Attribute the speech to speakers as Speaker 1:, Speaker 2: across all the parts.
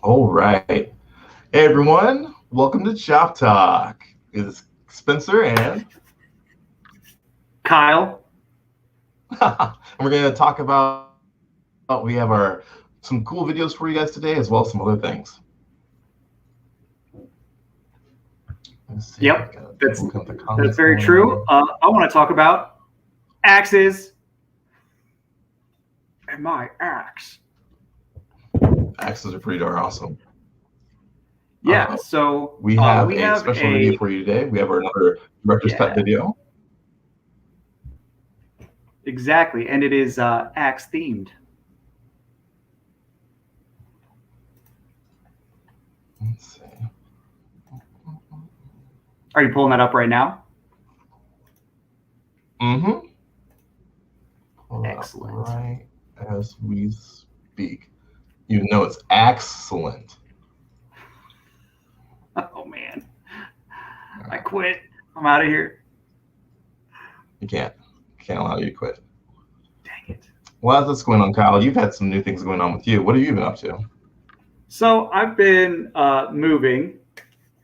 Speaker 1: All right. Hey, everyone. Welcome to Chop Talk. It's Spencer and
Speaker 2: Kyle.
Speaker 1: and we're going to talk about, we have some cool videos for you guys today, as well as some other things.
Speaker 2: Yep, that's very true. I want to talk about axes and my axe.
Speaker 1: Axes are pretty darn awesome.
Speaker 2: Yeah, so
Speaker 1: we have a special video for you today. We have another director's cut video.
Speaker 2: Exactly, and it is axe themed.
Speaker 1: Let's see.
Speaker 2: Are you pulling that up right now?
Speaker 1: Mm-hmm.
Speaker 2: Excellent.
Speaker 1: Right as we speak. You know it's excellent.
Speaker 2: Oh man, I quit. I'm out of here.
Speaker 1: You can't allow you to quit.
Speaker 2: Dang it.
Speaker 1: Well, as that's going on, Kyle, you've had some new things going on with you. What have you been up to?
Speaker 2: So I've been moving.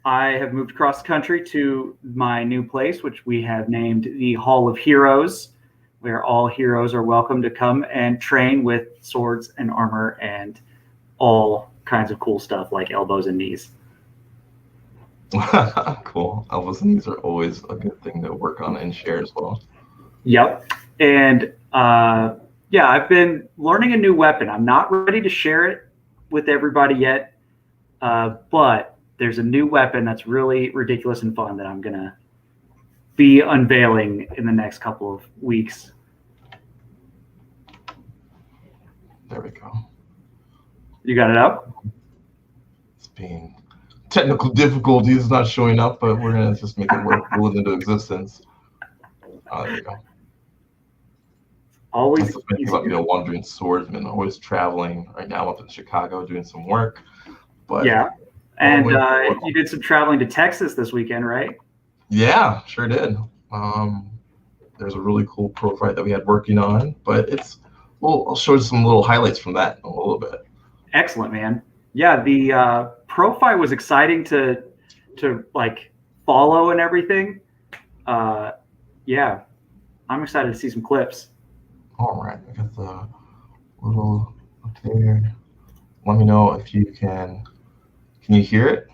Speaker 2: I have moved across the country to my new place, which we have named the Hall of Heroes, where all heroes are welcome to come and train with swords and armor and all kinds of cool stuff like elbows and knees.
Speaker 1: Cool. Elbows and knees are always a good thing to work on and share as well.
Speaker 2: Yep. And I've been learning a new weapon. I'm not ready to share it with everybody yet, but there's a new weapon that's really ridiculous and fun that I'm going to be unveiling in the next couple of weeks.
Speaker 1: There we go.
Speaker 2: You got it up?
Speaker 1: It's being technical difficulties not showing up, but we're going to just make it work, will it into existence. There you go.
Speaker 2: Always
Speaker 1: that's the thing about wandering swordsman, always traveling. Right now I'm up in Chicago doing some work. But
Speaker 2: yeah. And you did some traveling to Texas this weekend, right?
Speaker 1: Yeah, sure did. There's a really cool pro fight that we had working on, but I'll show you some little highlights from that in a little bit.
Speaker 2: Excellent, man. Yeah, the pro fight was exciting to like follow and everything. Yeah, I'm excited to see some clips.
Speaker 1: All right, I got the little up there. Let me know if you can. Can you hear it?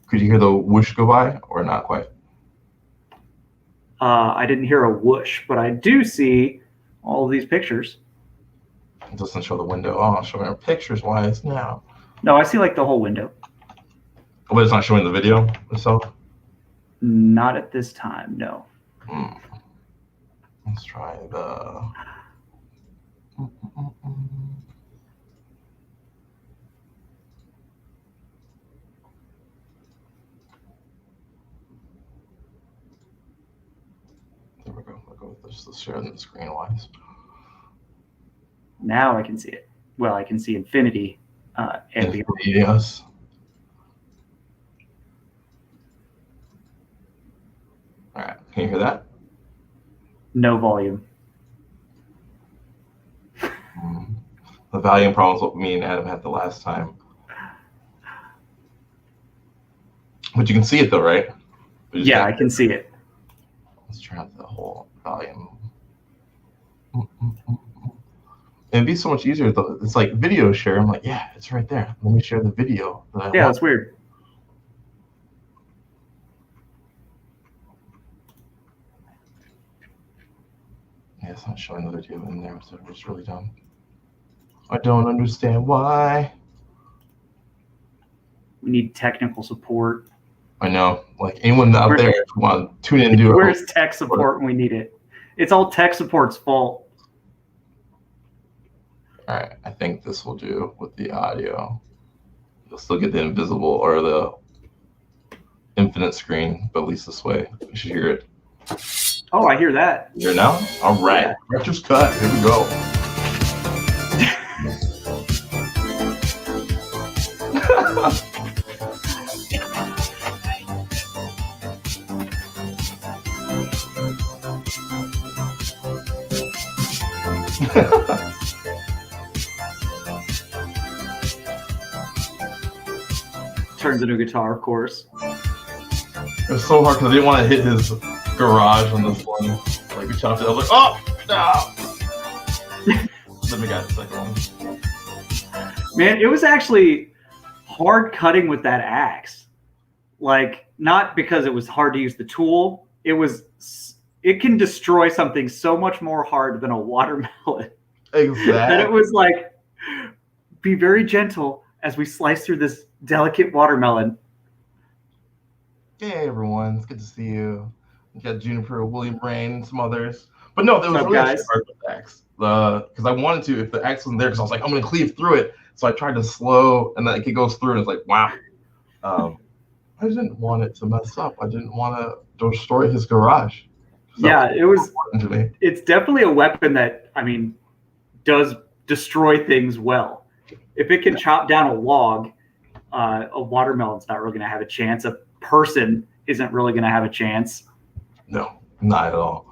Speaker 1: Could you hear the whoosh go by or not quite?
Speaker 2: I didn't hear a whoosh, but I do see all of these pictures.
Speaker 1: It doesn't show the window. Oh, I'll show our pictures wise now.
Speaker 2: No, I see like the whole window.
Speaker 1: Oh, but it's not showing the video itself?
Speaker 2: Not at this time, no.
Speaker 1: Let's try the... There we go. I'll go with this. Let's share the screen wise.
Speaker 2: Now I can see it. Well, I can see infinity.
Speaker 1: Yes. All right. Can you hear that?
Speaker 2: No volume.
Speaker 1: The volume problems what me and Adam had the last time. But you can see it though, right?
Speaker 2: Yeah, I can see it.
Speaker 1: Let's turn out the whole volume. It'd be so much easier though. It's like video share. I'm like, yeah, it's right there. Let me share the video.
Speaker 2: That's weird.
Speaker 1: Yeah, it's not showing the video in there, so it's really dumb. I don't understand why.
Speaker 2: We need technical support.
Speaker 1: I know. Like anyone out there, if you want to tune in and do it.
Speaker 2: Where's tech support when we need it? It's all tech support's fault.
Speaker 1: All right, I think this will do with the audio. You'll still get the invisible or the infinite screen, but at least this way you should hear it.
Speaker 2: Oh, I hear that.
Speaker 1: You hear it now? All right, director's cut. Here we go.
Speaker 2: Turns into a guitar, of course.
Speaker 1: It was so hard because I didn't want to hit his garage on this one. Like we chopped it. I was like, oh no! Then we got the second one.
Speaker 2: Man, it was actually hard cutting with that axe. Like, not because it was hard to use the tool. It can destroy something so much more hard than a watermelon.
Speaker 1: Exactly.
Speaker 2: That it was like, be very gentle as we slice through this delicate watermelon.
Speaker 1: Hey everyone, it's good to see you. We got Juniper, William Rain, and some others. But no, there was really actually hard with the axe. Because I wanted to, if the axe wasn't there, because I was like, I'm going to cleave through it. So I tried to slow, and then it goes through, and it's like, wow. I didn't want it to mess up. I didn't want to destroy his garage. So
Speaker 2: yeah, it was
Speaker 1: important to me.
Speaker 2: It's definitely a weapon that, I mean, does destroy things well. If it can chop down a log, a watermelon's not really going to have a chance. A person isn't really going to have a chance.
Speaker 1: No, not at all.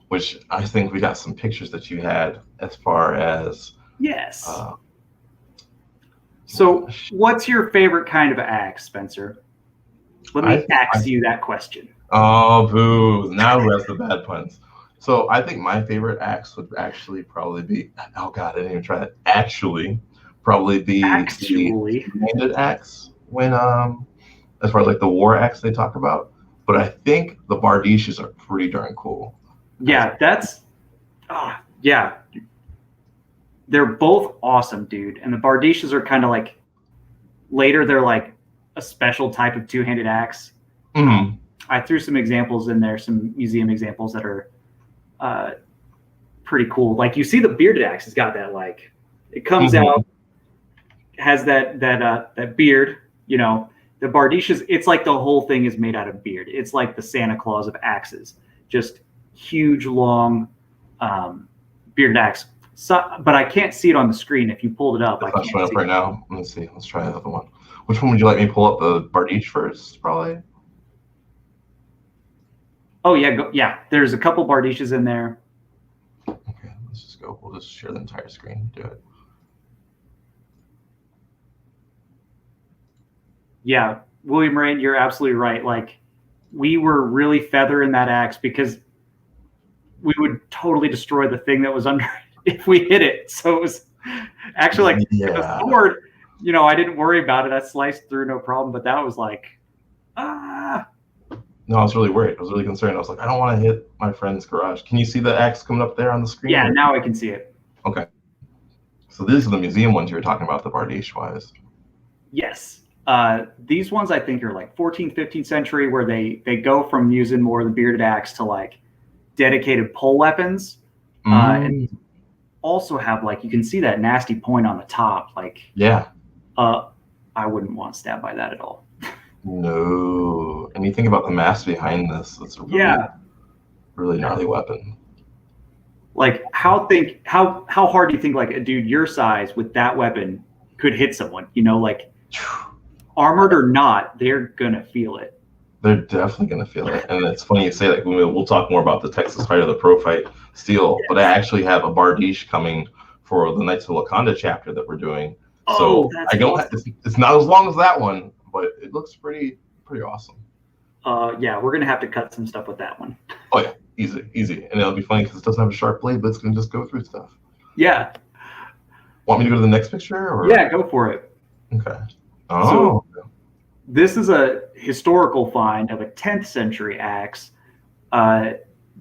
Speaker 1: Which I think we got some pictures that you had as far as...
Speaker 2: Yes. So what's your favorite kind of axe, Spencer? Let me ask you that question.
Speaker 1: Oh, boo. Now who has the bad puns? So I think my favorite axe would actually probably be... Oh, God, I didn't even try that. Actually, probably be the two-handed axe when, as far as like the war axe they talk about. But I think the bardiches are pretty darn cool.
Speaker 2: Yeah, yeah. They're both awesome, dude. And the bardiches are kind of like, later they're like a special type of two-handed axe.
Speaker 1: Mm-hmm.
Speaker 2: I threw some examples in there, some museum examples that are pretty cool. Like you see the bearded axe has got that, like, it comes out, has that beard, you know. The bardiches, it's like the whole thing is made out of beard. It's like the Santa Claus of axes, just huge, long bearded axe. So, but I can't see it on the screen. If you pulled it up,
Speaker 1: I can't see it right now. Let me see. Let's try another one. Which one would you like me to pull up? The bardiche first, probably?
Speaker 2: Oh, yeah. Yeah, there's a couple bardiches in there.
Speaker 1: Okay, let's just go. We'll just share the entire screen. Do it.
Speaker 2: Yeah, William Rain, you're absolutely right. Like, we were really feathering that axe because we would totally destroy the thing that was under it if we hit it. So it was actually like the sword, you know, I didn't worry about it. I sliced through no problem, but that was like, ah.
Speaker 1: No, I was really worried. I was really concerned. I was like, I don't want to hit my friend's garage. Can you see the axe coming up there on the screen?
Speaker 2: Yeah, now I can see it.
Speaker 1: Okay. So these are the museum ones you were talking about, the bardiche wise.
Speaker 2: Yes. These ones I think are like 14th, 15th century, where they go from using more of the bearded axe to like dedicated pole weapons. And also have, like, you can see that nasty point on the top. Like,
Speaker 1: yeah.
Speaker 2: I wouldn't want to stab by that at all.
Speaker 1: No. And you think about the mass behind this, it's a really gnarly weapon.
Speaker 2: Like, how hard do you think like a dude your size with that weapon could hit someone? You know, like, armored or not, they're gonna feel it.
Speaker 1: They're definitely gonna feel it. And it's funny you say that. We'll talk more about the Texas Fighter, the Pro Fight Steel, but I actually have a bardiche coming for the Knights of Wakanda chapter that we're doing. So I don't awesome. It's not as long as that one, but it looks pretty awesome.
Speaker 2: Yeah, we're gonna have to cut some stuff with that one.
Speaker 1: Oh yeah, easy. And it'll be funny because it doesn't have a sharp blade, but it's gonna just go through stuff.
Speaker 2: Yeah.
Speaker 1: Want me to go to the next picture? Or?
Speaker 2: Yeah, go for it.
Speaker 1: Okay. Oh.
Speaker 2: So, this is a historical find of a 10th century axe.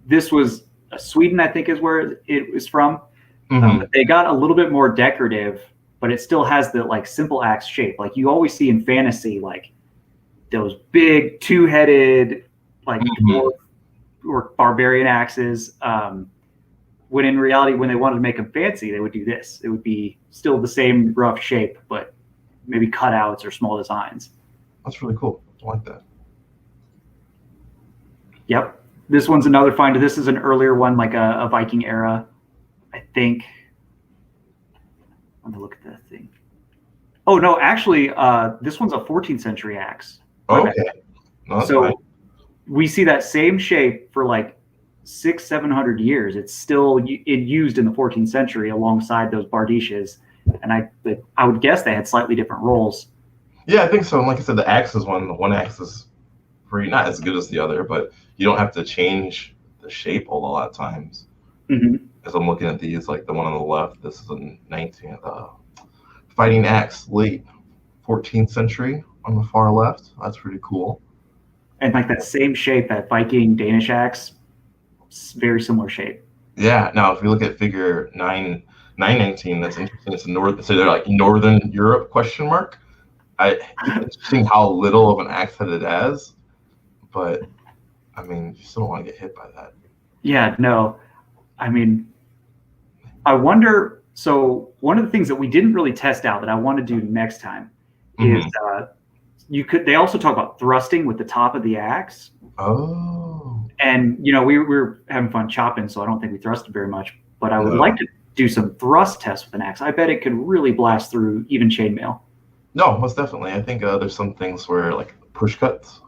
Speaker 2: This was Sweden, I think, is where it was from. They got a little bit more decorative, but it still has the like simple axe shape. Like you always see in fantasy, like those big two-headed, like dwarf or barbarian axes. When in reality, when they wanted to make them fancy, they would do this. It would be still the same rough shape, but maybe cutouts or small designs.
Speaker 1: That's really cool. I like that.
Speaker 2: Yep. This one's another find. This is an earlier one, like a Viking era, I think. Let me look at that thing. Oh, no, actually, this one's a 14th century axe.
Speaker 1: Okay. No,
Speaker 2: so
Speaker 1: fine.
Speaker 2: We see that same shape for like 600-700 years. It's still used in the 14th century alongside those bardiches. And I would guess they had slightly different roles.
Speaker 1: Yeah, I think so. And like I said, the axe is one axe is pretty not as good as the other, but you don't have to change the shape a lot of times.
Speaker 2: Hmm.
Speaker 1: As I'm looking at these, like the one on the left, this is a 19th fighting axe, late 14th century on the far left. That's pretty cool.
Speaker 2: And like that same shape, that Viking Danish axe, very similar shape.
Speaker 1: Yeah. Now, if we look at figure 919, that's interesting. It's a north. So they're like Northern Europe question mark. It's interesting how little of an axe head it has, but I mean, you still don't want to get hit by that.
Speaker 2: Yeah, no. I mean, I wonder. So one of the things that we didn't really test out that I want to do next time is you could. They also talk about thrusting with the top of the axe.
Speaker 1: Oh.
Speaker 2: And we were having fun chopping, so I don't think we thrusted very much. But I would
Speaker 1: No.
Speaker 2: like to do some thrust tests with an axe. I bet it could really blast through even chainmail.
Speaker 1: No, most definitely. I think there's some things where like push cuts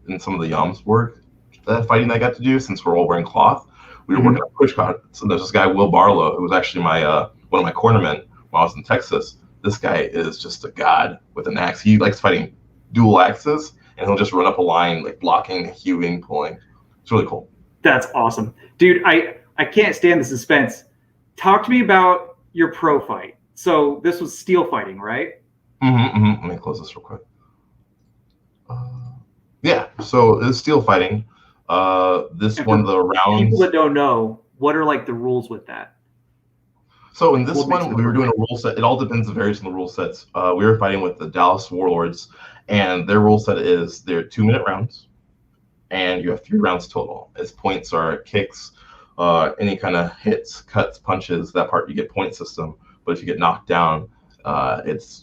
Speaker 1: in some of the Yams work that fighting that I got to do since we're all wearing cloth. We were working on push cuts. And there's this guy, Will Barlow, who was actually my one of my cornermen when I was in Texas. This guy is just a god with an axe. He likes fighting dual axes, and he'll just run up a line, like blocking, hewing, pulling. It's really cool.
Speaker 2: That's awesome. Dude, I can't stand the suspense. Talk to me about your pro fight. So this was steel fighting, right?
Speaker 1: Let me close this real quick. Yeah, so it's steel fighting. This
Speaker 2: And
Speaker 1: one of the rounds.
Speaker 2: People that don't know, what are like the rules with that?
Speaker 1: So in this one, we were doing a rule set. It all depends. It varies on the rule sets. We were fighting with the Dallas Warlords, and their rule set is they're 2-minute rounds, and you have 3 rounds total. As points are kicks, any kind of hits, cuts, punches. That part you get point system. But if you get knocked down,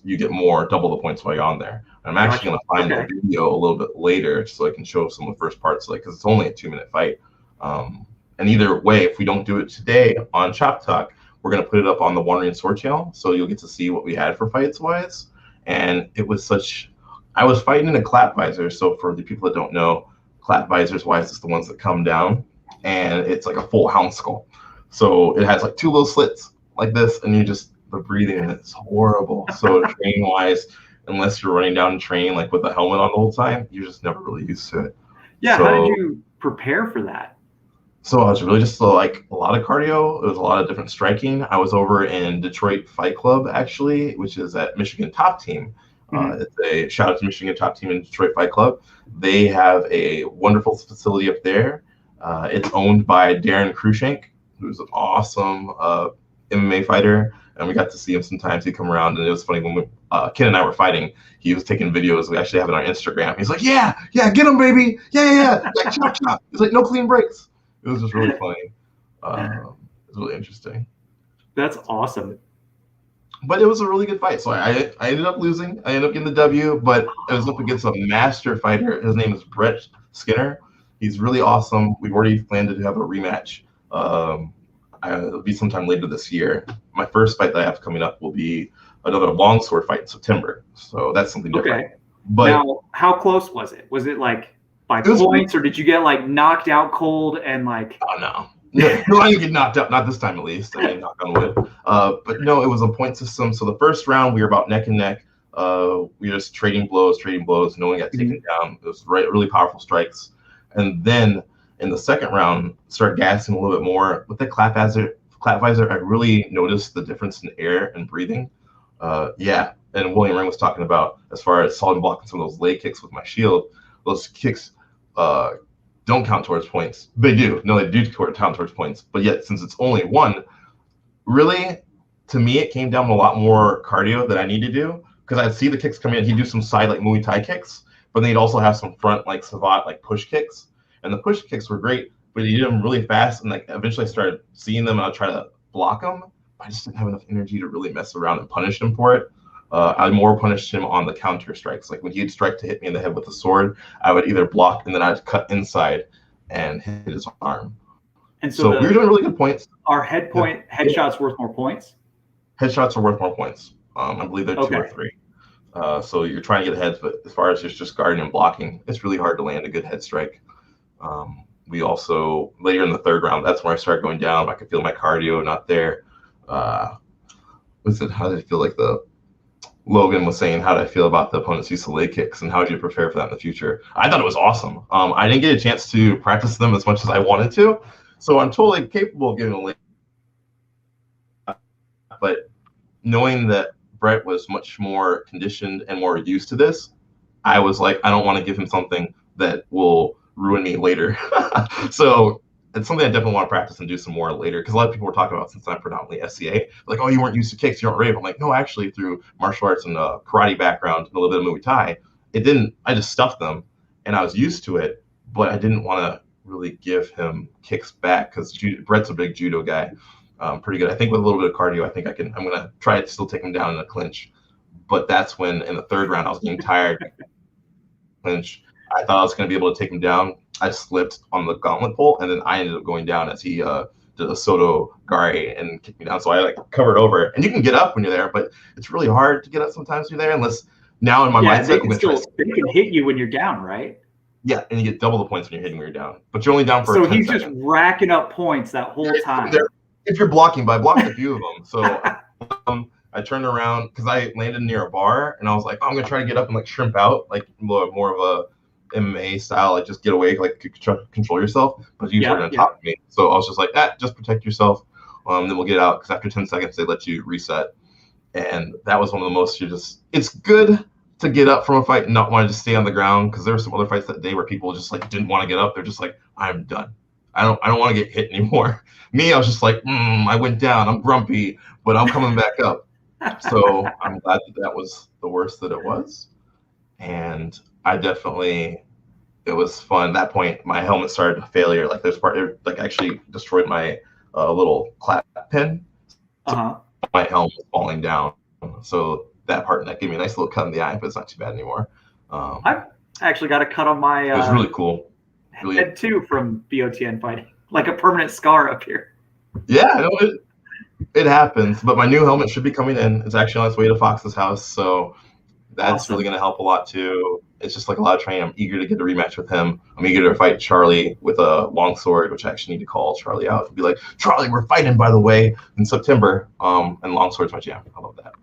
Speaker 1: you get double the points while you're on there. And I'm actually going to find the video a little bit later so I can show some of the first parts, because it's only a 2-minute fight. And either way, if we don't do it today on Chop Talk, we're going to put it up on the Wandering Sword channel, so you'll get to see what we had for fights wise. And it was I was fighting in a clap visor. So for the people that don't know, clap visors wise is the ones that come down, and it's like a full hound skull. So it has like 2 little slits like this, and the breathing is horrible. So training wise, unless you're running down a train like with a helmet on the whole time, you're just never really used to it.
Speaker 2: Yeah, so, how did you prepare for that?
Speaker 1: So I was really just like a lot of cardio. It was a lot of different striking. I was over in Detroit Fight Club, actually, which is at Michigan Top Team. It's a shout out to Michigan Top Team and Detroit Fight Club. They have a wonderful facility up there. It's owned by Darren Cruikshank, who's an awesome MMA fighter. And we got to see him sometimes. He'd come around, and it was funny when Ken and I were fighting. He was taking videos. We actually have it on Instagram. He's like, yeah, get him, baby. Yeah. Like, chop, chop. He's like, no clean breaks. It was just really funny. It was really interesting.
Speaker 2: That's awesome.
Speaker 1: But it was a really good fight. So I ended up losing. I ended up getting the W, but I was up against a master fighter. His name is Brett Skinner. He's really awesome. We've already planned to have a rematch. It'll be sometime later this year. My first fight that I have coming up will be another longsword fight in September. So that's something different.
Speaker 2: Okay.
Speaker 1: But
Speaker 2: now, how close was it? Was it like by points, or did you get like knocked out cold and like?
Speaker 1: Oh no. No, I didn't get knocked out. Not this time, at least. I didn't knock on wood. But no, it was a point system. So the first round, we were about neck and neck. We were just trading blows. No one got taken down. It was really powerful strikes. And then in the second round, started gassing a little bit more. With the clap visor, I really noticed the difference in air and breathing. Yeah. And William Ring was talking about, as far as solid blocking some of those leg kicks with my shield, those kicks don't count towards points. They do. No, they do count towards points. But yet, since it's only one, really, to me, it came down to a lot more cardio that I need to do, because I'd see the kicks come in. He'd do some side, like Muay Thai kicks, but then he'd also have some front, like Savate, like push kicks. And the push kicks were great, but he did them really fast. And like eventually I started seeing them, and I'd try to block them. I just didn't have enough energy to really mess around and punish him for it. I more punished him on the counter strikes. Like when he'd strike to hit me in the head with a sword, I would either block, and then I'd cut inside and hit his arm.
Speaker 2: And so
Speaker 1: we were doing really good points.
Speaker 2: Are headshots worth more points?
Speaker 1: Headshots are worth more points. I believe they're 2 or 3. So you're trying to get heads, but as far as just guarding and blocking, it's really hard to land a good head strike. We also, later in the third round, that's where I started going down. I could feel my cardio not there. How did it feel like Logan was saying, how did I feel about the opponent's use of leg kicks and how do you prepare for that in the future? I thought it was awesome. I didn't get a chance to practice them as much as I wanted to, so I'm totally capable of giving a leg. But knowing that Brett was much more conditioned and more used to this, I was like, I don't want to give him something that will ruin me later. So it's something I definitely want to practice and do some more later, because a lot of people were talking about, since I'm predominantly SCA, like, oh, you weren't used to kicks, you aren't brave. I'm like, no, actually, through martial arts and a karate background and a little bit of Muay Thai, I just stuffed them and I was used to it, but I didn't want to really give him kicks back because Brett's a big judo guy. Pretty good. I think with a little bit of cardio, I think I'm going to try to still take him down in a clinch. But that's when in the third round, I was getting tired. Clinch. I thought I was going to be able to take him down. I slipped on the gauntlet pole, and then I ended up going down as he did a Soto Gari and kicked me down. So I like covered over. And you can get up when you're there, but it's really hard to get up sometimes when you're there, unless now in my mindset,
Speaker 2: they can hit you when you're down, right?
Speaker 1: Yeah, and you get double the points when you're hitting when you're down. But you're only down for 10
Speaker 2: he's
Speaker 1: seconds.
Speaker 2: Just racking up points that whole time.
Speaker 1: If you're blocking, but I blocked a few of them. So I turned around because I landed near a bar, and I was like, oh, I'm going to try to get up and like shrimp out, like more of a MMA style, like just get away, like control yourself. But you were on top of me. So I was just like, just protect yourself. Then we'll get out, because after 10 seconds, they let you reset. And that was one of the most, it's good to get up from a fight and not want to just stay on the ground, because there were some other fights that day where people just like didn't want to get up. They're just like, I'm done. I don't want to get hit anymore. Me, I was just like, I went down. I'm grumpy, but I'm coming back up. So I'm glad that was the worst that it was. And it was fun. At that point, my helmet started to failure. Like it actually destroyed my little clap pin. So my helmet was falling down. So that gave me a nice little cut in the eye, but it's not too bad anymore.
Speaker 2: I've actually got a cut on my.
Speaker 1: It was really cool.
Speaker 2: Head too from BOTN fighting, like a permanent scar up here.
Speaker 1: Yeah, it happens. But my new helmet should be coming in. It's actually on its way to Fox's house, so that's really going to help a lot too. It's just like a lot of training. I'm eager to get a rematch with him. I'm eager to fight Charlie with a longsword, which I actually need to call Charlie out and be like, Charlie, we're fighting, by the way, in September. And longsword's my jam. I love that.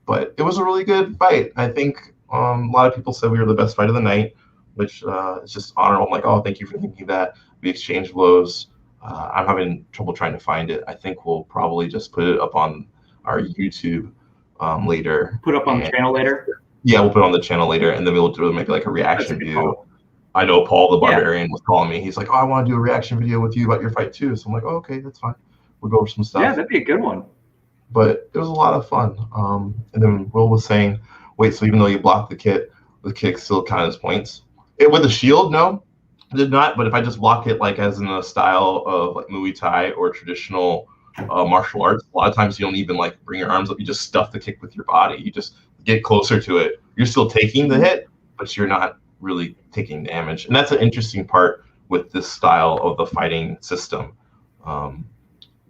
Speaker 1: But it was a really good fight. I think a lot of people said we were the best fight of the night, which is just honorable. I'm like, oh, thank you for thinking that. We exchanged blows. I'm having trouble trying to find it. I think we'll probably just put it up on our YouTube later.
Speaker 2: Put up on the channel later?
Speaker 1: Yeah, we'll put it on the channel later, and then we'll make like a reaction video. I know Paul the Barbarian was calling me. He's like, oh, I want to do a reaction video with you about your fight too. So I'm like, oh, okay, that's fine. We'll go over some stuff.
Speaker 2: Yeah, that'd be a good one.
Speaker 1: But it was a lot of fun. And then Will was saying, wait, so even though you blocked the kick still counted as points? With a shield, no, it did not. But if I just block it like as in a style of like Muay Thai or traditional martial arts, a lot of times you don't even like bring your arms up. You just stuff the kick with your body. You just get closer to it. You're still taking the hit, but you're not really taking damage. And that's an interesting part with this style of the fighting system.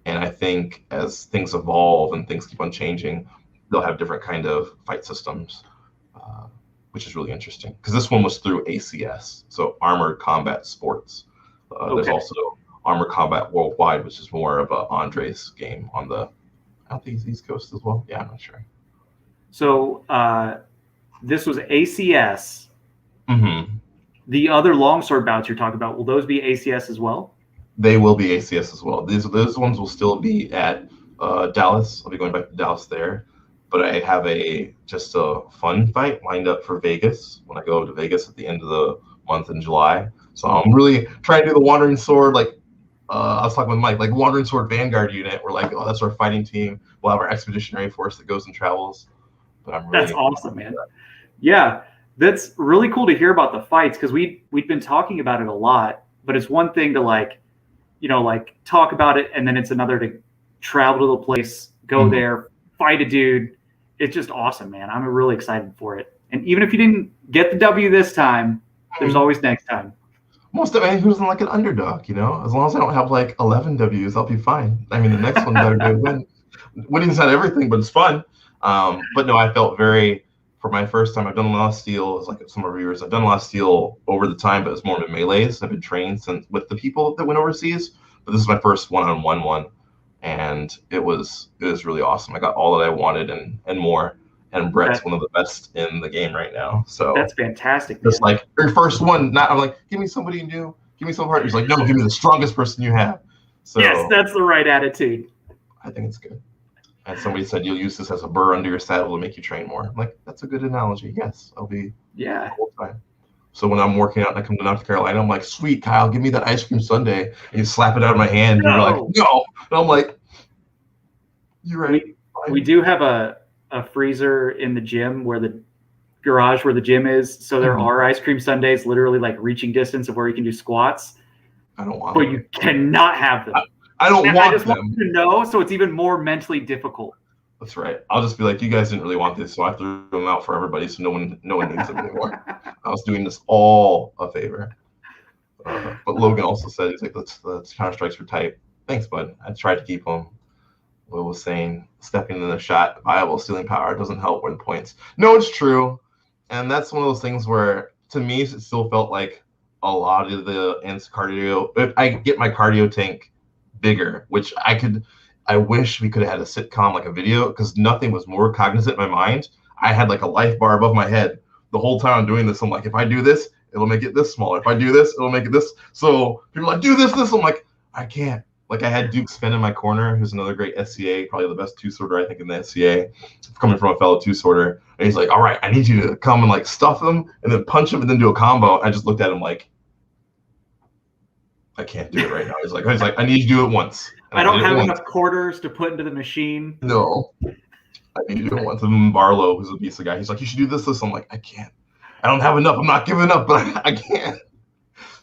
Speaker 1: And I think as things evolve and things keep on changing, they'll have different kind of fight systems, which is really interesting. Because this one was through ACS, so Armored Combat Sports. There's also Armored Combat Worldwide, which is more of a Andres game on the, I don't think it's East Coast as well. Yeah, I'm not sure.
Speaker 2: So this was ACS.
Speaker 1: Mm-hmm.
Speaker 2: The other longsword bouts you're talking about, will those be ACS as well?
Speaker 1: They will be ACS as well. Those ones will still be at Dallas. I'll be going back to Dallas there. But I have just a fun fight lined up for Vegas when I go to Vegas at the end of the month in July. So I'm really trying to do the Wandering Sword, like I was talking with Mike, like Wandering Sword Vanguard unit. We're like, oh, that's our fighting team. We'll have our expeditionary force that goes and travels. But I'm really
Speaker 2: that's awesome, man. Yeah, that's really cool to hear about the fights, because we'd been talking about it a lot. But it's one thing to like talk about it, and then it's another to travel to the place, go there, fight a dude. It's just awesome, man. I'm really excited for it. And even if you didn't get the W this time, there's always next time.
Speaker 1: Most of who's in like an underdog, as long as I don't have like 11 W's, I'll be fine. I mean, the next one better be a win. Winning's not everything, but it's fun. But no, I felt for my first time, I've done a lot of steel. It's like some reviewers. I've done a lot of steel over the time, but it's more in melees. I've been trained with the people that went overseas, but this is my first one-on-one one. And it was really awesome. I got all that I wanted and more. and Brett's one of the best in the game right now. So
Speaker 2: that's fantastic.
Speaker 1: Just like your first one, I'm like, give me somebody new, give me some hard. He's like, no, give me the strongest person you have. So
Speaker 2: yes, that's the right attitude.
Speaker 1: I think it's good. And somebody said you'll use this as a burr under your saddle to make you train more. I'm like, that's a good analogy. Yes, I'll be the whole time. So when I'm working out and I come to North Carolina, I'm like, sweet, Kyle, give me that ice cream sundae. And you slap it out of my hand. And you're like, no. And I'm like, you're right.
Speaker 2: We do have a freezer in the gym where the garage where the gym is. So there are ice cream sundaes literally like reaching distance of where you can do squats.
Speaker 1: I don't want
Speaker 2: them.
Speaker 1: But
Speaker 2: you cannot have them.
Speaker 1: I don't want them. I just
Speaker 2: want you to know, so it's even more mentally difficult.
Speaker 1: That's right. I'll just be like, you guys didn't really want this, so I threw them out for everybody, so no one needs them anymore. I was doing this all a favor. But Logan also said, he's like, let's Counter-Strikes for type. Thanks, bud. I tried to keep them. Will was saying, stepping in the shot, viable stealing power doesn't help win points. No, it's true. And that's one of those things where, to me, it still felt like a lot of the cardio. If I get my cardio tank bigger, which I wish we could have had a sitcom, like a video, because nothing was more cognizant in my mind. I had like a life bar above my head the whole time I'm doing this. I'm like, if I do this, it'll make it this smaller. If I do this, it'll make it this. So people are like, do this. I'm like, I can't. Like I had Duke Sven in my corner, who's another great SCA, probably the best two-sorter, I think, in the SCA, coming from a fellow two-sorter. And he's like, all right, I need you to come and like stuff him and then punch him and then do a combo. I just looked at him like, I can't do it right now. He's like, I need you to do it once.
Speaker 2: I don't have enough quarters to put into the machine.
Speaker 1: No, I need you to do it once. And Barlow, who's a beast of guy, he's like, you should do this. I'm like, I can't. I don't have enough. I'm not giving up, but I can't.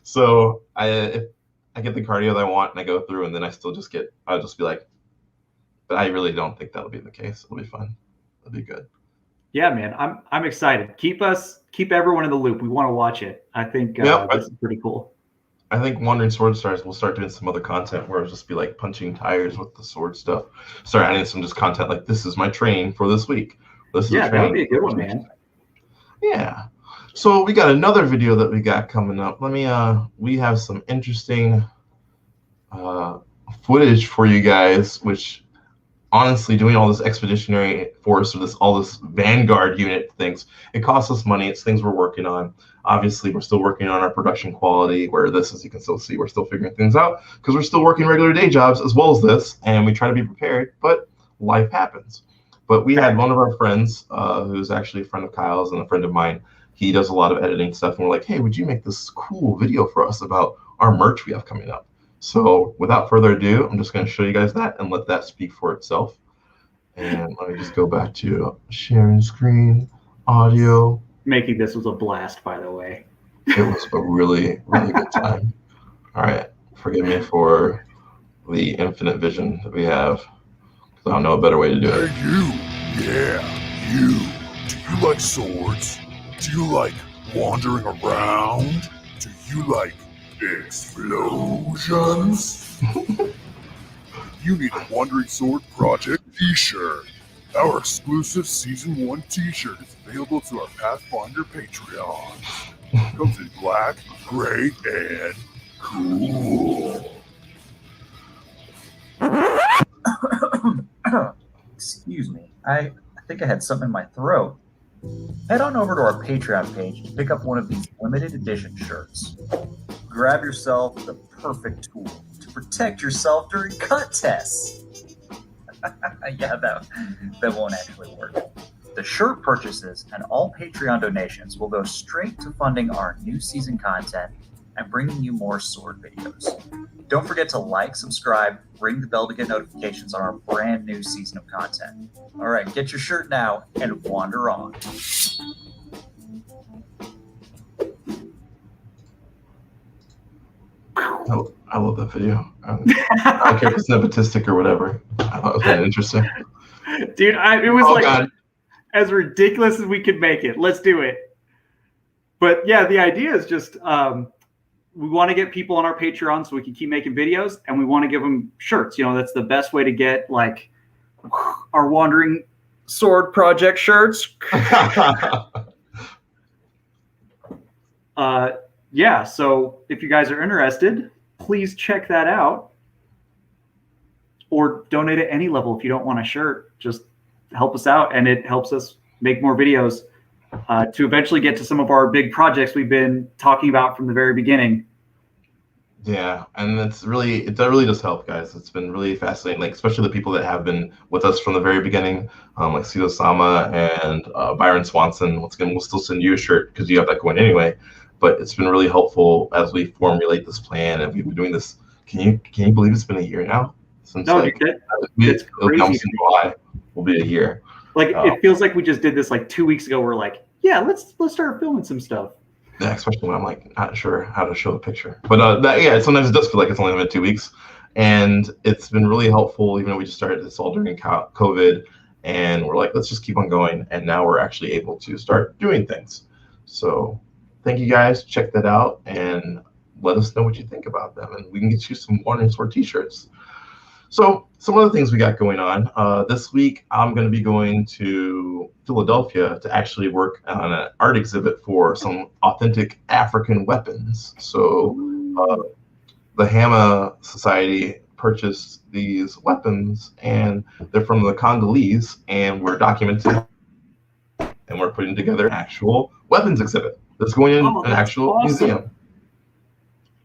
Speaker 1: So if I get the cardio that I want and I go through, and then I'll just be like, but I really don't think that'll be the case. It'll be fun. It'll be good.
Speaker 2: Yeah, man. I'm excited. Keep everyone in the loop. We want to watch it. I think this is pretty cool.
Speaker 1: I think Wandering Sword Stars will start doing some other content where it'll just be like punching tires with the sword stuff. Start adding some just content like, this is my training for this week.
Speaker 2: That would be a good one, man.
Speaker 1: Yeah. So we got another video that we got coming up. We have some interesting footage for you guys, which honestly, doing all this expeditionary force or all this vanguard unit things, it costs us money. It's things we're working on. Obviously, we're still working on our production quality, where this, as you can still see, we're still figuring things out because we're still working regular day jobs as well as this, and we try to be prepared, but life happens. But we had one of our friends, who's actually a friend of Kyle's and a friend of mine. He does a lot of editing stuff, and we're like, hey, would you make this cool video for us about our merch we have coming up? So without further ado, I'm just going to show you guys that and let that speak for itself. And let me just go back to sharing screen, audio.
Speaker 2: Making this was a blast, by the way.
Speaker 1: It was a really, really good time. All right. Forgive me for the infinite vision that we have. I don't know a better way to do it.
Speaker 3: Hey, you. Do you like swords? Do you like wandering around? Do you like explosions? You need a Wandering Sword Project t-shirt. Our exclusive Season 1 t-shirt is available to our Pathfinder Patreons. It comes in black, gray, and cool.
Speaker 4: Excuse me. I think I had something in my throat. Head on over to our Patreon page to pick up one of these limited edition shirts. Grab yourself the perfect tool to protect yourself during cut tests. Yeah, that won't actually work. The shirt purchases and all Patreon donations will go straight to funding our new season content and bringing you more sword videos. Don't forget to like, subscribe, ring the bell to get notifications on our brand new season of content. All right, get your shirt now and wander on.
Speaker 1: I love that video. I don't care if it's nepotistic or whatever. I thought it was kind of interesting.
Speaker 2: Dude, it was as ridiculous as we could make it. Let's do it. But yeah, the idea is just we want to get people on our Patreon so we can keep making videos, and we want to give them shirts. That's the best way to get like our Wandering Sword Project shirts. Yeah, so if you guys are interested, please check that out. Or donate at any level if you don't want a shirt. Just help us out, and it helps us make more videos to eventually get to some of our big projects we've been talking about from the very beginning.
Speaker 1: Yeah, and it really does help, guys. It's been really fascinating, like especially the people that have been with us from the very beginning, like Sito Sama and Byron Swanson. Once again, we'll still send you a shirt because you have that going anyway. But it's been really helpful as we formulate this plan, and we've been doing this. Can you believe it's been a year now since
Speaker 2: No,
Speaker 1: like
Speaker 2: it's crazy.
Speaker 1: almost in July will be a year.
Speaker 2: Like it feels like we just did this like 2 weeks ago. We're like, yeah, let's start filming some stuff.
Speaker 1: Yeah, especially when I'm like not sure how to show the picture. But sometimes it does feel like it's only been 2 weeks, and it's been really helpful. Even though we just started this all during COVID, and we're like, let's just keep on going. And now we're actually able to start doing things. So thank you guys. Check that out and let us know what you think about them, and we can get you some Wandering Sword t-shirts. So some other things we got going on. This week, I'm going to be going to Philadelphia to actually work on an art exhibit for some authentic African weapons. So the Hama Society purchased these weapons, and they're from the Congolese, and we're documenting and we're putting together an actual weapons exhibit that's going in an actual museum.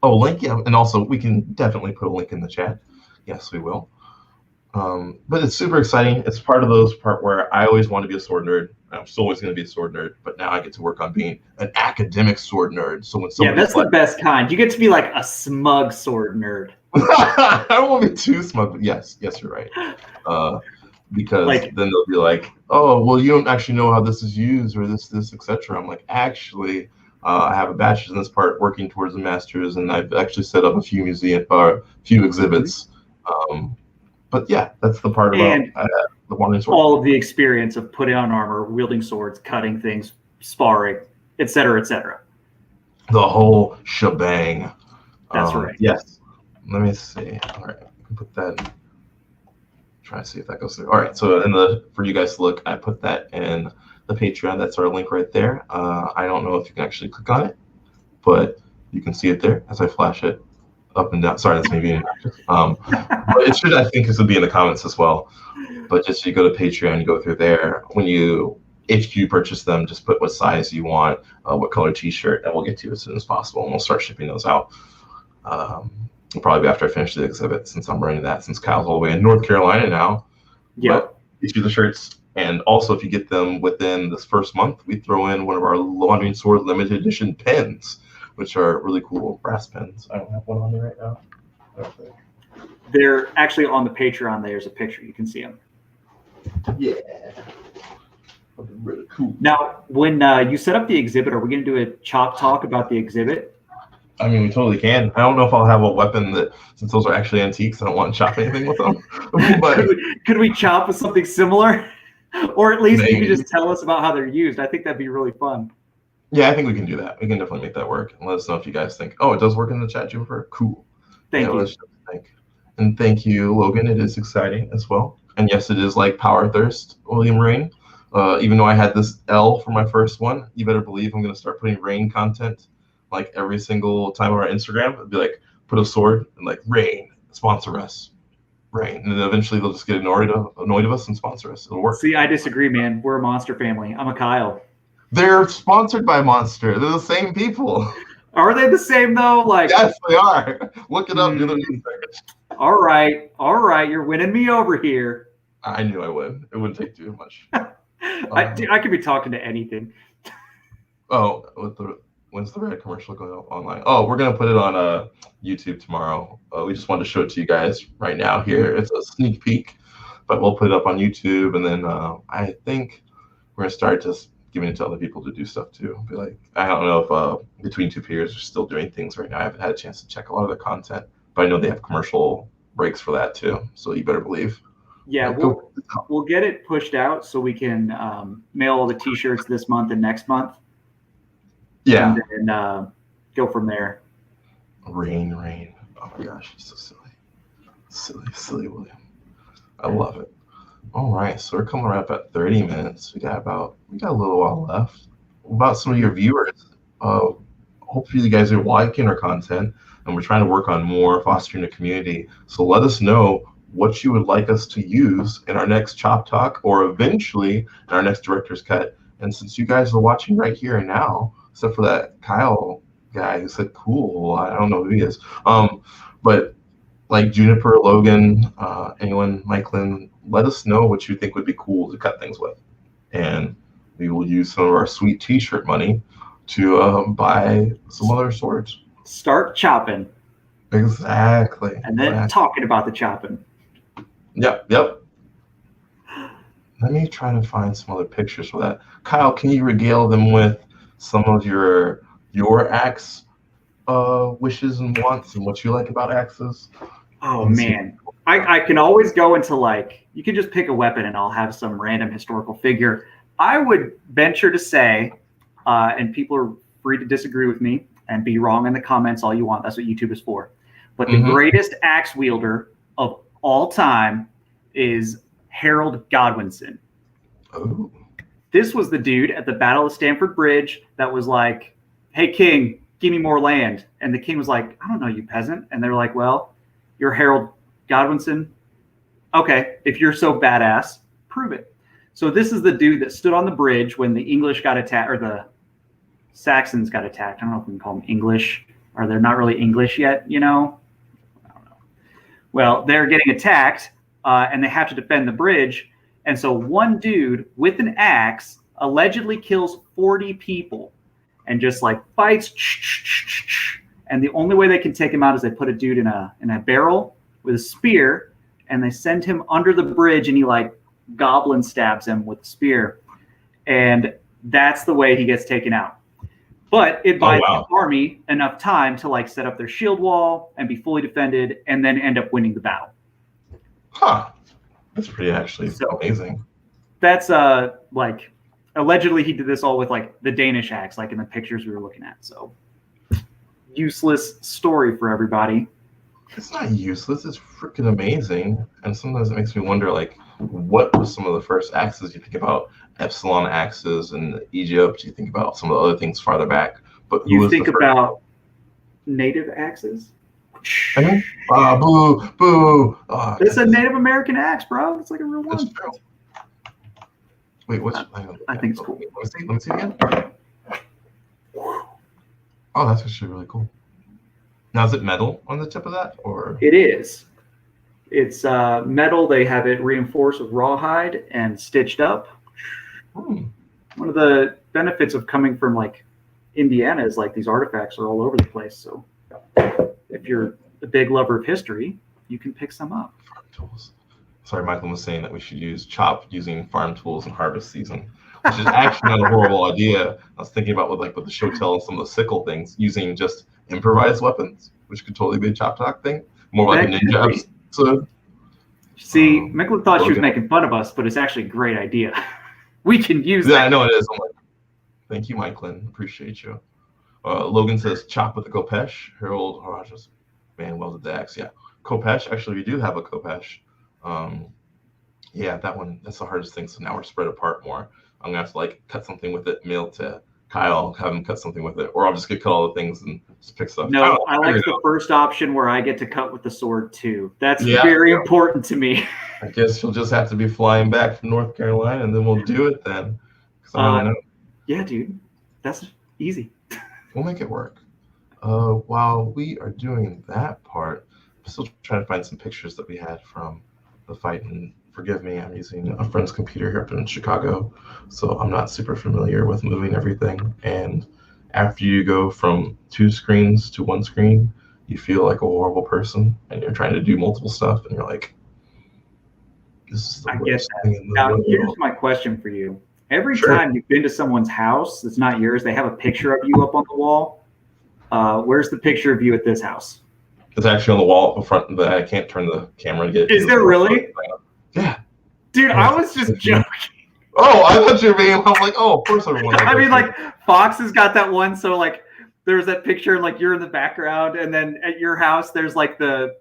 Speaker 1: Oh, link, yeah. And also, we can definitely put a link in the chat. Yes, we will. But it's super exciting. It's part of those where I always wanted to be a sword nerd. I'm still always going to be a sword nerd, but now I get to work on being an academic sword nerd. So when
Speaker 2: that's the best kind. You get to be like a smug sword nerd.
Speaker 1: I don't want to be too smug, but yes, you're right. Because then they'll be like, oh, well, you don't actually know how this is used or this, etc. I'm like, actually, I have a bachelor's in this part, working towards a master's, and I've actually set up a few exhibits. But yeah, that's the part about the Wandering Sword.
Speaker 2: All of the experience of putting on armor, wielding swords, cutting things, sparring, etc., etc.
Speaker 1: The whole shebang.
Speaker 2: That's right.
Speaker 1: Yes. Let me see. All right, I can put that. Try to see if that goes through. All right. So for you guys to look, I put that in the Patreon. That's our link right there. I don't know if you can actually click on it, but you can see it there as I flash it up and down. Sorry, that's maybe inactive. But it should, I think, this will be in the comments as well. But just you go to Patreon, you go through there. If you purchase them, just put what size you want, what color T-shirt, and we'll get to you as soon as possible, and we'll start shipping those out. Probably after I finish the exhibit, since I'm running that, since Kyle's all the way in North Carolina now.
Speaker 2: Yep.
Speaker 1: Get you the shirts. And also, if you get them within this first month, we throw in one of our Wandering Sword limited edition pens, which are really cool brass pens. I don't have one on me right now. Okay.
Speaker 2: They're actually on the Patreon. There's a picture. You can see them.
Speaker 1: Yeah. Really cool.
Speaker 2: Now, when you set up the exhibit, are we going to do a chop talk about the exhibit?
Speaker 1: I mean, we totally can. I don't know if I'll have a weapon since those are actually antiques, I don't want to chop anything with them. But
Speaker 2: could we chop with something similar? Or at least you could just tell us about how they're used. I think that'd be really fun.
Speaker 1: Yeah, I think we can do that. We can definitely make that work. And let us know if you guys think, oh, it does work in the chat, Juniper. Cool.
Speaker 2: Thank you.
Speaker 1: And thank you, Logan. It is exciting as well. And yes, it is like Power Thirst, William Rain. Even though I had this L for my first one, you better believe I'm going to start putting Rain content like every single time on our Instagram. It'd be like, put a sword and like, Rain, sponsor us. Rain. And then eventually they'll just get annoyed of us and sponsor us. It'll work.
Speaker 2: See, I disagree, man. We're a Monster family. I'm a Kyle.
Speaker 1: They're sponsored by Monster. They're the same people.
Speaker 2: Are they the same though? Like,
Speaker 1: yes, they are. Look it up. Do the research.
Speaker 2: All right. You're winning me over here.
Speaker 1: I knew I would. It wouldn't take too much.
Speaker 2: I could be talking to anything.
Speaker 1: Oh, when's the red commercial going up online? Oh, we're gonna put it on YouTube tomorrow. We just wanted to show it to you guys right now here. It's a sneak peek, but we'll put it up on YouTube, and then I think we're gonna start just giving it to other people to do stuff too. Be like, I don't know if Between Two Peers are still doing things right now. I haven't had a chance to check a lot of their content, but I know they have commercial breaks for that too. So you better believe.
Speaker 2: Yeah, we'll get it pushed out so we can mail all the T-shirts this month and next month.
Speaker 1: Yeah,
Speaker 2: and go from there.
Speaker 1: Rain. Oh my gosh, he's so silly William. I love it. All right, so we're coming up at 30 minutes. We got a little while left. About some of your viewers, hopefully you guys are liking our content, and we're trying to work on more fostering a community. So let us know what you would like us to use in our next Chop Talk or eventually in our next Director's Cut. And since you guys are watching right here and now, except for that Kyle guy who said cool, I don't know who he is. But like Juniper, Logan, anyone, Mikeland, let us know what you think would be cool to cut things with. And we will use some of our sweet t-shirt money to buy some other swords.
Speaker 2: Start chopping.
Speaker 1: Exactly.
Speaker 2: And then talking about the chopping.
Speaker 1: Yep. Let me try to find some other pictures for that. Kyle, can you regale them with some of your axe wishes and wants and what you like about axes?
Speaker 2: Oh, man. I can always go into like, you can just pick a weapon and I'll have some random historical figure. I would venture to say, and people are free to disagree with me and be wrong in the comments all you want. That's what YouTube is for. But the greatest axe wielder of all time is Harold Godwinson.
Speaker 1: Oh.
Speaker 2: This was the dude at the Battle of Stamford Bridge that was like, hey, king, give me more land. And the king was like, I don't know, you peasant. And they're like, well, you're Harold Godwinson. Okay, if you're so badass, prove it. So this is the dude that stood on the bridge when the English got attacked, or the Saxons got attacked. I don't know if we can call them English, or they're not really English yet, you know? I don't know. Well, they're getting attacked, and they have to defend the bridge. And so one dude with an axe allegedly kills 40 people and just like fights. And the only way they can take him out is they put a dude in a barrel with a spear, and they send him under the bridge, and he like goblin stabs him with a spear. And that's the way he gets taken out. But it buys the army enough time to like set up their shield wall and be fully defended and then end up winning the battle.
Speaker 1: Huh. That's pretty actually amazing.
Speaker 2: That's like allegedly he did this all with like the Danish axe, like in the pictures we were looking at. So useless story for everybody.
Speaker 1: It's not useless. It's freaking amazing. And sometimes it makes me wonder, like, what was some of the first axes? You think about Epsilon axes in Egypt. You think about some of the other things farther back. But
Speaker 2: you think about native axes?
Speaker 1: Boo, boo.
Speaker 2: It's a Native American axe, bro. It's like a real one.
Speaker 1: That's true. Wait, what's...
Speaker 2: I think it's cool.
Speaker 1: Let me see again. Oh, that's actually really cool. Now, is it metal on the tip of that, or?
Speaker 2: It is. It's metal. They have it reinforced with rawhide and stitched up. One of the benefits of coming from like Indiana is like these artifacts are all over the place. So if you're a big lover of history, you can pick some up.
Speaker 1: Farm tools. Sorry, Michael was saying that we should use chop using farm tools in harvest season, which is actually not a horrible idea. I was thinking about with the shotel and some of the sickle things, using just improvised weapons, which could totally be a chop talk thing, more like a ninja episode.
Speaker 2: See, Michael thought she was making fun of us, but it's actually a great idea. We can use that.
Speaker 1: Yeah, I know it is. I'm like, thank you, Mikeland. Appreciate you. Logan says chop with a Kopesh. Harold Harajas, man, welded the axe. Yeah, Kopesh. Actually, we do have a Kopesh. Yeah, that one. That's the hardest thing. So now we're spread apart more. I'm gonna have to like cut something with it, mail to Kyle, have him cut something with it, or I'll just cut all the things and just pick stuff.
Speaker 2: No, I like the first option where I get to cut with the sword too. That's very important to me.
Speaker 1: I guess you'll just have to be flying back from North Carolina, and then we'll do it then.
Speaker 2: Yeah, dude, that's easy.
Speaker 1: We'll make it work. While we are doing that part, I'm still trying to find some pictures that we had from the fight. And forgive me, I'm using a friend's computer here up in Chicago, so I'm not super familiar with moving everything. And after you go from 2 screens to 1 screen, you feel like a horrible person, and you're trying to do multiple stuff, and you're like, this is the worst thing in the world.
Speaker 2: Here's my question for you. Every time you've been to someone's house that's not yours, they have a picture of you up on the wall. Where's the picture of you at this house?
Speaker 1: It's actually on the wall up in front, but I can't turn the camera to get it.
Speaker 2: Is there really?
Speaker 1: Yeah.
Speaker 2: Dude, I was just joking.
Speaker 1: Oh, I thought you were being, I'm like, oh, of course everyone.
Speaker 2: I mean, like, Fox has got that one, so, like, there's that picture, and, like, you're in the background, and then at your house, there's, like, the,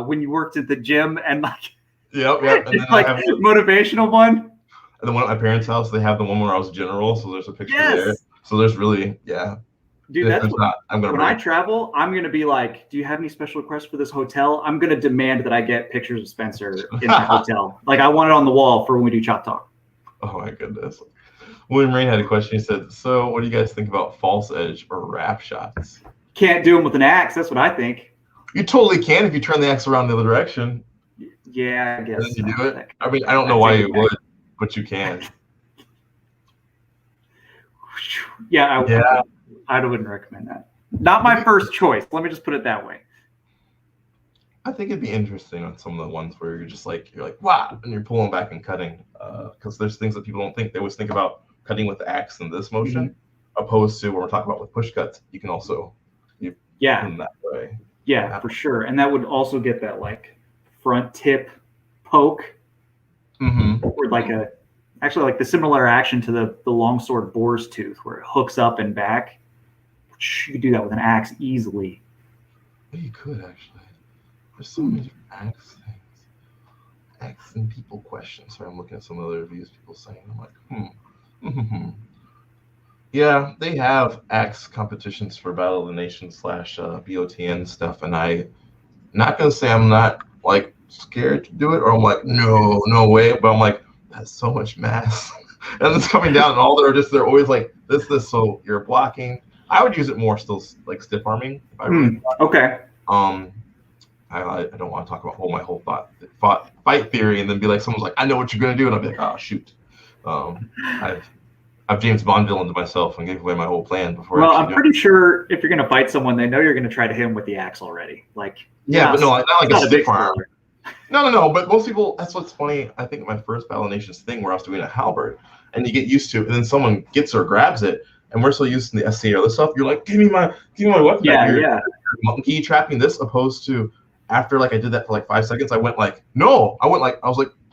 Speaker 2: when you worked at the gym, and, like,
Speaker 1: yep. And
Speaker 2: it's, like, motivational one.
Speaker 1: And the one at my parents' house, they have the one where I was general, so there's a picture there. So there's really,
Speaker 2: Dude,
Speaker 1: If
Speaker 2: that's
Speaker 1: there's
Speaker 2: what,
Speaker 1: not, I'm gonna
Speaker 2: when I
Speaker 1: bring.
Speaker 2: travel, I'm gonna be like, do you have any special requests for this hotel? I'm gonna demand that I get pictures of Spencer in that hotel. Like I want it on the wall for when we do Chop Talk.
Speaker 1: Oh my goodness. William Rain had a question. He said, "So, what do you guys think about false edge or wrap shots?"
Speaker 2: Can't do them with an axe. That's what I think.
Speaker 1: You totally can if you turn the axe around the other direction
Speaker 2: Yeah, I
Speaker 1: and
Speaker 2: guess.
Speaker 1: then you
Speaker 2: so.
Speaker 1: do it. I mean, I don't know why you would, but you can.
Speaker 2: Yeah,
Speaker 1: Yeah.
Speaker 2: I wouldn't recommend that. Not my first choice. Let me just put it that way.
Speaker 1: I think it'd be interesting on some of the ones where you're like, wow, and you're pulling back and cutting. Because there's things that people don't think. They always think about cutting with the axe in this motion, opposed to when we're talking about with push cuts. You can also in that way.
Speaker 2: Yeah, for sure. And that would also get that like front tip poke, or like like the similar action to the longsword boar's tooth, where it hooks up and back. You could do that with an axe easily.
Speaker 1: Yeah, you could actually. There's so many different axe things. Asking people questions. Sorry, I'm looking at some of the reviews people saying. I'm like, Yeah, they have axe competitions for Battle of the Nations / BOTN stuff, and I'm not gonna say I'm not like scared to do it, or I'm like, no way, but I'm like, that's so much mass, and it's coming down, and all they're always like this, so you're blocking. I would use it more still like stiff arming. If I really
Speaker 2: okay.
Speaker 1: I don't want to talk about my whole fight theory, and then be like, someone's like, I know what you're gonna do, and I'll be like, oh shoot. I've James Bond villained myself and gave away my whole plan before.
Speaker 2: Well, I'm pretty sure if you're gonna fight someone, they know you're gonna try to hit him with the axe already. Like
Speaker 1: but no, not like a stiff arm.
Speaker 2: spoiler.
Speaker 1: No. But most people, that's what's funny. I think my first Battle of Nations thing where I was doing a halberd, and you get used to it, and then someone gets or grabs it, and we're so used to the SC or other stuff. You're like, give me my weapon.
Speaker 2: Yeah.
Speaker 1: Monkey trapping this, opposed to after like I did that for like 5 seconds, I was like,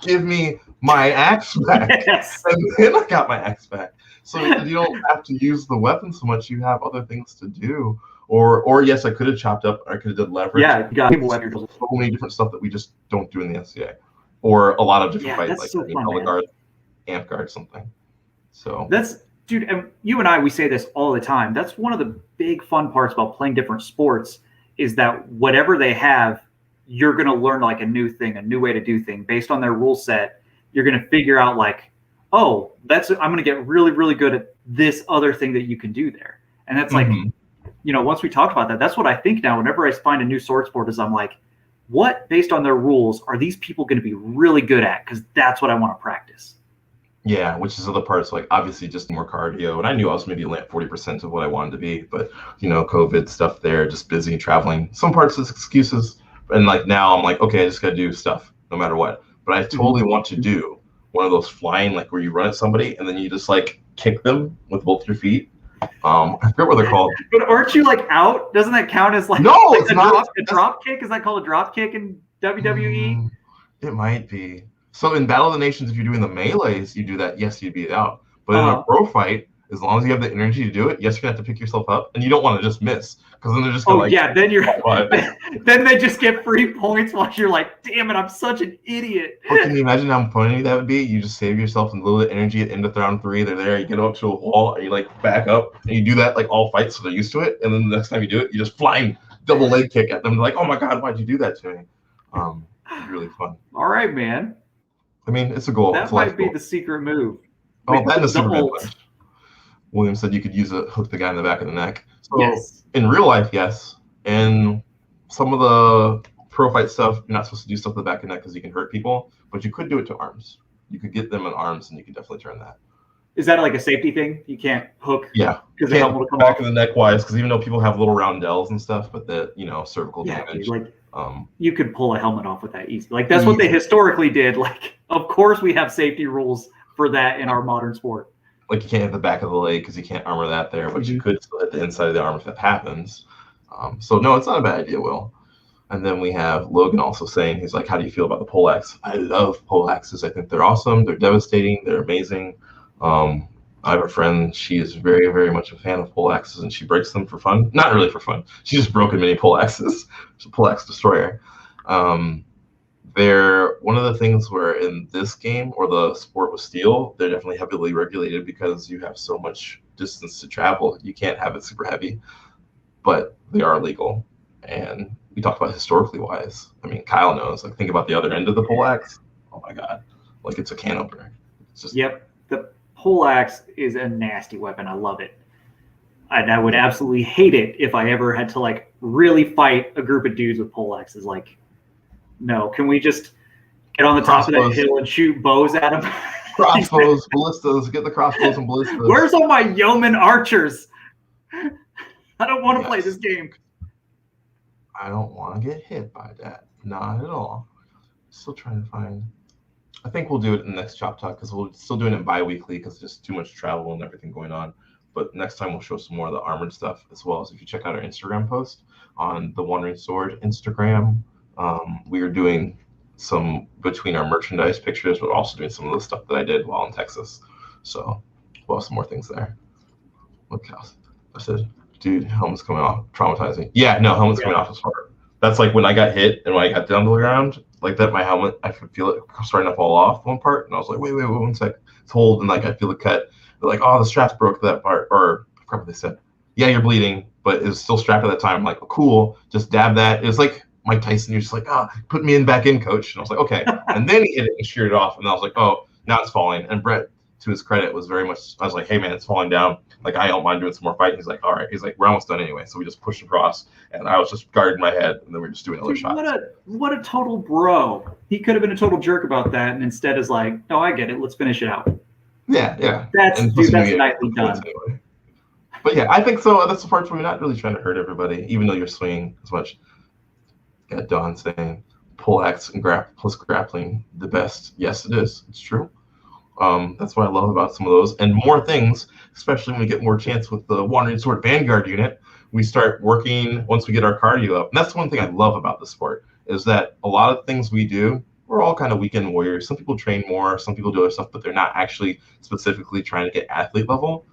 Speaker 1: give me my axe back.
Speaker 2: Yes.
Speaker 1: And then I got my axe back. So you don't have to use the weapon so much. You have other things to do. Or yes, I could have chopped up. I could have done leverage.
Speaker 2: Yeah, you got
Speaker 1: so many different stuff that we just don't do in the SCA, or a lot of different fights, like
Speaker 2: so fun,
Speaker 1: guard, amp guard, something. So
Speaker 2: dude, and you and I, we say this all the time. That's one of the big fun parts about playing different sports is that whatever they have, you're going to learn like a new thing, a new way to do things based on their rule set. You're going to figure out like, oh, I'm going to get really, really good at this other thing that you can do there. And that's like, once we talked about that, that's what I think now. Whenever I find a new sword sport is I'm like, what, based on their rules, are these people going to be really good at? Because that's what I want to practice.
Speaker 1: Yeah, which is other parts, like obviously just more cardio. And I knew I was maybe at 40% of what I wanted to be, but COVID stuff there, just busy traveling. Some parts is excuses. And like now I'm like, okay, I just got to do stuff no matter what. But I totally want to do one of those flying, like where you run at somebody and then you just like kick them with both your feet. I forget what they're called.
Speaker 2: But aren't you like out? Doesn't that count as like
Speaker 1: no?
Speaker 2: Like
Speaker 1: it's not
Speaker 2: a drop kick. Is that called a drop kick in WWE?
Speaker 1: It might be. So in Battle of the Nations, if you're doing the melees, you do that. Yes, you'd beat out. But in a pro fight, as long as you have the energy to do it, yes, you're gonna have to pick yourself up, and you don't want to just miss because then they're just gonna
Speaker 2: then you're then they just get free points while you're like, damn it, I'm such an idiot.
Speaker 1: Or can you imagine how funny that would be? You just save yourself a little bit of energy at the end of round 3. They're there, you get up to a wall, and you like back up, and you do that like all fights, so they're used to it. And then the next time you do it, you just flying double leg kick at them. They're like, oh my god, why'd you do that to me? It's really fun.
Speaker 2: All right, man.
Speaker 1: I mean, it's a goal.
Speaker 2: That might be the secret move.
Speaker 1: Oh, that is super good. William said you could hook the guy in the back of the neck. So in real life, yes. In some of the pro fight stuff, you're not supposed to do stuff to the back of the neck because you can hurt people, but you could do it to arms. You could get them in arms, and you can definitely turn that.
Speaker 2: Is that like a safety thing? You can't hook?
Speaker 1: Yeah.
Speaker 2: Because the helmet will come
Speaker 1: back
Speaker 2: off?
Speaker 1: of the neck wise, because even though people have little roundels and stuff, but the cervical damage.
Speaker 2: Like you could pull a helmet off with that easily. Like that's what they historically did. Like, of course we have safety rules for that in our modern sport.
Speaker 1: Like you can't hit the back of the leg because you can't armor that there, but you could still hit the inside of the arm if that happens. So no, it's not a bad idea, Will. And then we have Logan also saying, he's like, how do you feel about the Polax? I love Polaxes. I think they're awesome. They're devastating. They're amazing. I have a friend. She is very, very much a fan of Polaxes, and she breaks them for fun. Not really for fun. She's just broken many Polaxes. She's a Polax destroyer. they're one of the things where in this game or the sport with steel, they're definitely heavily regulated because you have so much distance to travel. You can't have it super heavy, but they are legal. And we talked about historically wise. I mean, Kyle knows. Like, think about the other end of the Polax. Oh my god, like it's a can opener. It's just
Speaker 2: Yep, the Polax is a nasty weapon. I love it. I would absolutely hate it if I ever had to like really fight a group of dudes with Polaxes. Like, no, can we just get on the top of that
Speaker 1: Crossbows.
Speaker 2: hill and shoot bows at them?
Speaker 1: crossbows, ballistas. Get the crossbows and ballistas.
Speaker 2: Where's all my yeoman archers? I don't want to play this game.
Speaker 1: I don't want to get hit by that. Not at all. Still trying to find. I think we'll do it in the next Chop Talk because we're still doing it bi-weekly because just too much travel and everything going on. But next time we'll show some more of the armored stuff, as well as if you check out our Instagram post on the Wandering Sword Instagram, we are doing some between our merchandise pictures, but also doing some of the stuff that I did while in Texas. So we'll have some more things there. Look how I said, dude, helmet's coming off, traumatizing. Yeah, no, helmet's coming off is hard. That's like when I got hit and when I got down to the ground, like that, my helmet, I could feel it starting to fall off one part, and I was like, wait, 1 sec, it's hold, and like I feel the cut. They're like, oh, the strap's broke that part, or I forgot what they said. Yeah, you're bleeding, but it was still strapped at that time. I'm like, oh, cool, just dab that. It was like Mike Tyson. You're just like, put me back in, coach. And I was like, okay. And then he hit it and sheared it off, and I was like, oh, now it's falling. And Brett, to his credit, was very much. I was like, hey man, it's falling down. Like I don't mind doing some more fighting. He's like, all right. He's like, we're almost done anyway. So we just pushed across, and I was just guarding my head, and then we are just doing other shots.
Speaker 2: What a total bro. He could have been a total jerk about that, and instead is like, oh, I get it. Let's finish it out.
Speaker 1: Yeah.
Speaker 2: That's nicely done.
Speaker 1: Anyway. But yeah, I think so. That's the part where we're not really trying to hurt everybody, even though you're swinging as much. Got Don saying Polax and plus grappling the best. Yes, it is. It's true. That's what I love about some of those and more things, especially when we get more chance with the Wandering Sword Vanguard unit. We start working once we get our cardio up. And that's one thing I love about the sport is that a lot of things we do, we're all kind of weekend warriors. Some people train more, some people do other stuff, but they're not actually specifically trying to get athlete level.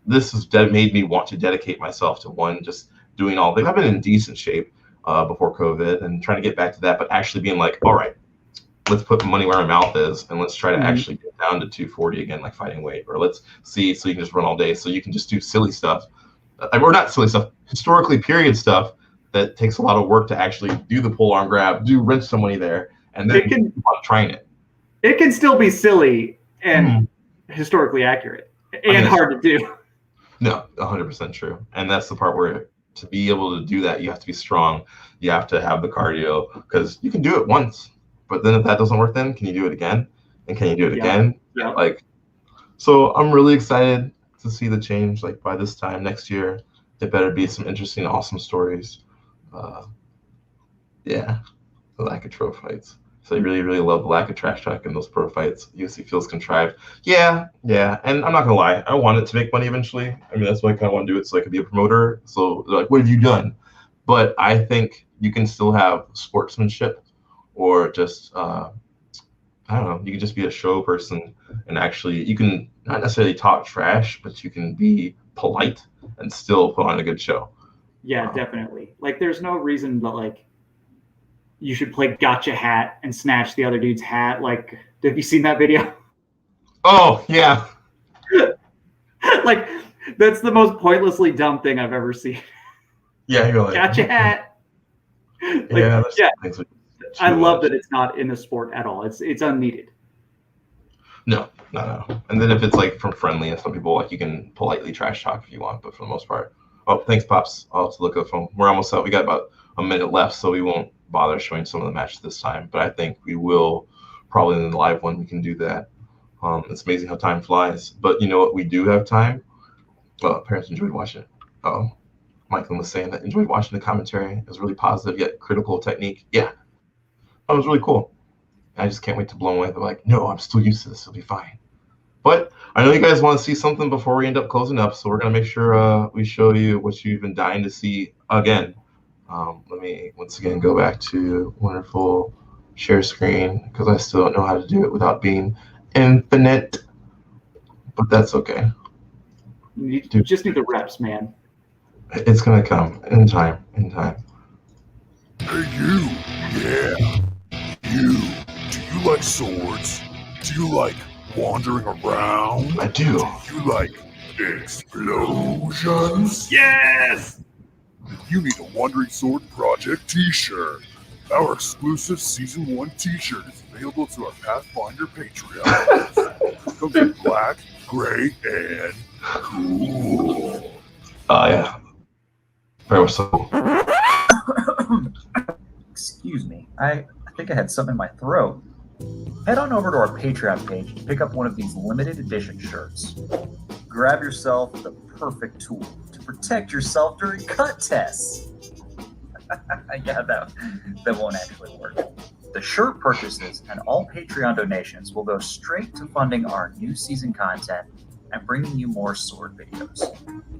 Speaker 1: This has made me want to dedicate myself to one, just doing all things. I've been in decent shape before COVID and trying to get back to that, but actually being like, all right, let's put money where our mouth is and let's try to actually get down to 240 again, like fighting weight, or let's see so you can just run all day, so you can just do silly stuff. Or not silly stuff, historically period stuff that takes a lot of work to actually do the pole arm grab, wrench somebody there, and then trying it.
Speaker 2: It can still be silly and historically accurate and hard to do.
Speaker 1: No, 100% true. And that's the part where to be able to do that, you have to be strong. You have to have the cardio because you can do it once, but then if that doesn't work, then can you do it again? And can you do it again?
Speaker 2: Yeah.
Speaker 1: Like, so I'm really excited to see the change. Like by this time next year, there better be some interesting, awesome stories. Yeah, the lack of trophy fights. So I really, really love the lack of trash talk in those pro fights. UFC feels contrived. Yeah. And I'm not gonna lie, I want it to make money eventually. I mean, that's why I kind of want to do it so I can be a promoter. So they're like, what have you done? But I think you can still have sportsmanship, or just I don't know. You can just be a show person, and actually, you can not necessarily talk trash, but you can be polite and still put on a good show.
Speaker 2: Yeah, definitely. Like, there's no reason that like you should play gotcha hat and snatch the other dude's hat. Like, have you seen that video?
Speaker 1: Oh, yeah.
Speaker 2: Like, that's the most pointlessly dumb thing I've ever seen.
Speaker 1: Yeah, you're like,
Speaker 2: Gotcha hat. Like,
Speaker 1: yeah.
Speaker 2: I love that it's not in the sport at all. It's unneeded.
Speaker 1: No. And then if it's like from friendly, and some people like you can politely trash talk if you want, but for the most part. Oh, thanks, Pops. I'll have to look at the phone. We're almost out. We got about a minute left, so we won't bother showing some of the matches this time. But I think we will probably in the live one. We can do that. It's amazing how time flies. But you know what? We do have time. Well, parents enjoyed watching it. Oh, Michael was saying that enjoyed watching the commentary. It was really positive yet critical technique. Yeah, that was really cool. I just can't wait to blow away. They're like, no, I'm still used to this. It'll be fine. But I know you guys want to see something before we end up closing up, so we're going to make sure we show you what you've been dying to see again. Let me once again go back to wonderful share screen because I still don't know how to do it without being infinite, but that's okay.
Speaker 2: You just need the reps, man.
Speaker 1: It's going to come in time.
Speaker 3: Hey, you. Yeah. Do you like swords? Do you like wandering around?
Speaker 1: I do.
Speaker 3: Do you like explosions?
Speaker 2: Yes!
Speaker 3: You need a Wandering Sword Project t-shirt. Our exclusive Season 1 t-shirt is available to our Pathfinder Patreon. Comes in black, gray, and cool.
Speaker 1: Yeah. Very much so.
Speaker 4: Excuse me. I think I had something in my throat. Head on over to our Patreon page to pick up one of these limited edition shirts. Grab yourself the perfect tool to protect yourself during cut tests. Yeah, that won't actually work. The shirt purchases and all Patreon donations will go straight to funding our new season content and bringing you more sword videos.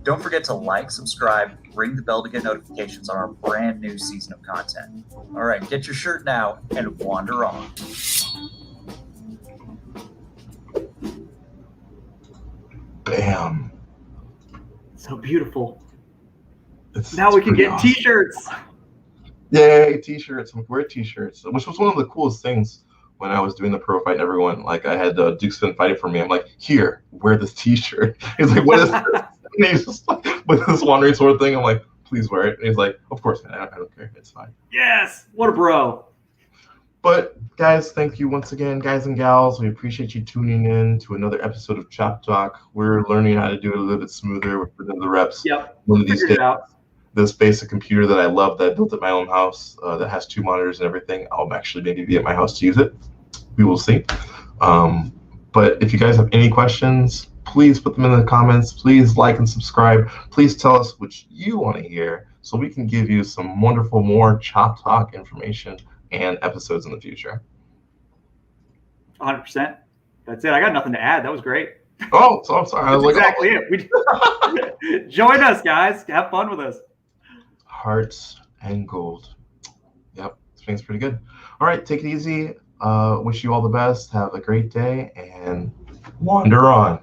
Speaker 4: Don't forget to like, subscribe, ring the bell to get notifications on our brand new season of content. All right, get your shirt now and wander on.
Speaker 1: Bam.
Speaker 2: So beautiful.
Speaker 1: It's
Speaker 2: Now we can
Speaker 1: pretty
Speaker 2: get
Speaker 1: awesome.
Speaker 2: t-shirts.
Speaker 1: Yay, t-shirts. Wear t-shirts, which was one of the coolest things when I was doing the pro fight and everyone, like, I had Dukeston fighting for me. I'm like, here, wear this t-shirt. He's like, what is this? And he's just like, with this wandering sword thing. I'm like, please wear it. And he's like, of course, man, I don't care. It's fine.
Speaker 2: Yes! What a bro.
Speaker 1: But guys, thank you once again, guys and gals. We appreciate you tuning in to another episode of Chop Talk. We're learning how to do it a little bit smoother. We're putting in the reps.
Speaker 2: Yep.
Speaker 1: One of these
Speaker 2: Figured
Speaker 1: days,
Speaker 2: it out.
Speaker 1: this basic computer that I love that I built at my own house that has 2 monitors and everything, I'll actually maybe be at my house to use it. We will see. But if you guys have any questions, please put them in the comments. Please like and subscribe. Please tell us what you want to hear so we can give you some wonderful more Chop Talk information and episodes in the future.
Speaker 2: 100%. That's it. I got nothing to add. That was great.
Speaker 1: Oh, so I'm sorry. I was
Speaker 2: That's
Speaker 1: like,
Speaker 2: exactly it. Join us, guys. Have fun with us.
Speaker 1: Hearts and gold. Yep, this pretty good. All right, take it easy. Wish you all the best. Have a great day and wander on.